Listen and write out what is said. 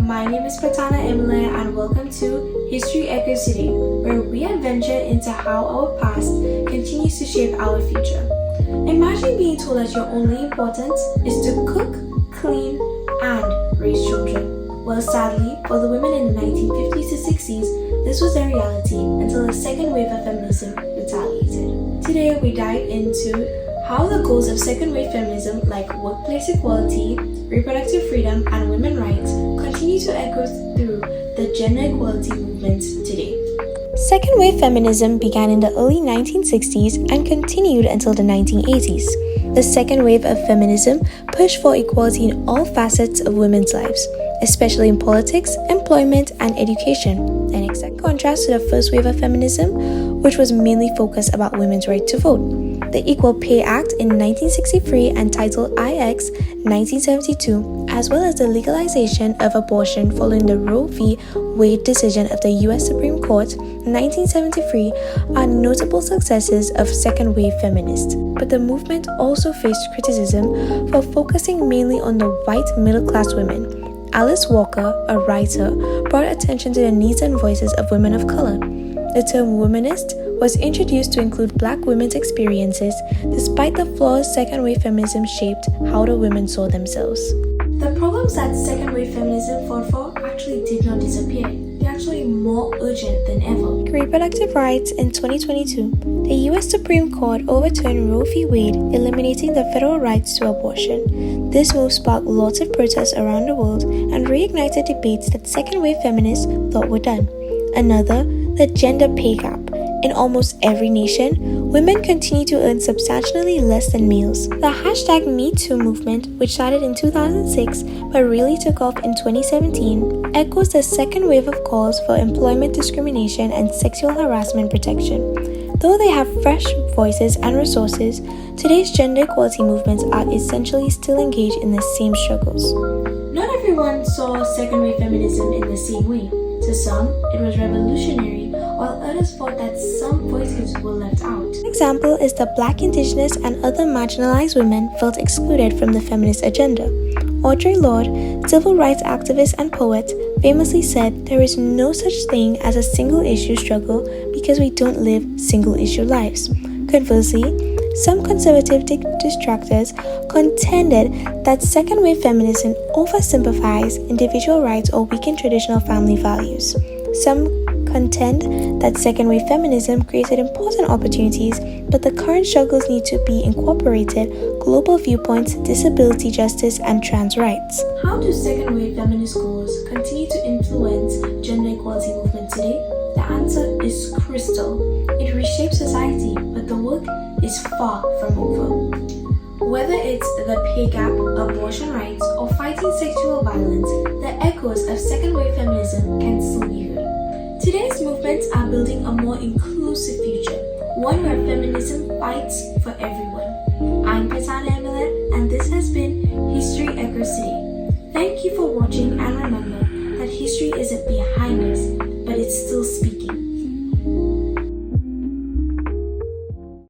my name is Pratana Emile and welcome to History Echoes Today, where we adventure into how our past continues to shape our future. Imagine being told that your only importance is to cook, clean, and raise children. Well, sadly, for the women in the 1950s to 60s, this was their reality until the second wave of feminism retaliated. Today, we dive into how the goals of second-wave feminism like workplace equality, reproductive freedom, and women's rights continue to echo through the gender equality movement today. Second-wave feminism began in the early 1960s and continued until the 1980s. The second wave of feminism pushed for equality in all facets of women's lives, especially in politics, employment, and education, in exact contrast to the first wave of feminism, which was mainly focused about women's right to vote. The Equal Pay Act in 1963 and Title IX 1972, as well as the legalization of abortion following the Roe v. Wade decision of the U.S. Supreme Court in 1973, are notable successes of second-wave feminists. But the movement also faced criticism for focusing mainly on the white middle-class women. Alice Walker, a writer, brought attention to the needs and voices of women of color. The term womanist was introduced to include black women's experiences, despite the flaws second-wave feminism shaped how the women saw themselves. The problems that second-wave feminism fought for actually did not disappear. They're actually more urgent than ever. Reproductive rights in 2022, the U.S. Supreme Court overturned Roe v. Wade, eliminating the federal rights to abortion. This move sparked lots of protests around the world and reignited debates that second-wave feminists thought were done. Another, the gender pay gap. In almost every nation, women continue to earn substantially less than males. The hashtag #MeToo movement, which started in 2006 but really took off in 2017, echoes the second wave of calls for employment discrimination and sexual harassment protection. Though they have fresh voices and resources, today's gender equality movements are essentially still engaged in the same struggles. Not everyone saw second-wave feminism in the same way. To some, it was revolutionary, while others thought that some voices were left out. An example is that Black, Indigenous, and other marginalized women felt excluded from the feminist agenda. Audre Lorde, civil rights activist and poet, famously said there is no such thing as a single-issue struggle because we don't live single-issue lives. Conversely, some conservative detractors contended that second-wave feminism oversimplifies individual rights or weakened traditional family values. Some contend that second-wave feminism created important opportunities, but the current struggles need to be incorporated global viewpoints, disability justice, and trans rights. How do second-wave feminist goals continue to influence gender equality movement today? The answer is crystal. It reshapes society, but the work is far from over. Whether it's the pay gap, abortion rights, or fighting sexual violence, the echoes of second-wave feminism can still be heard. Today's movements are building a more inclusive future, one where feminism fights for everyone. I'm Pratana Emile, and this has been History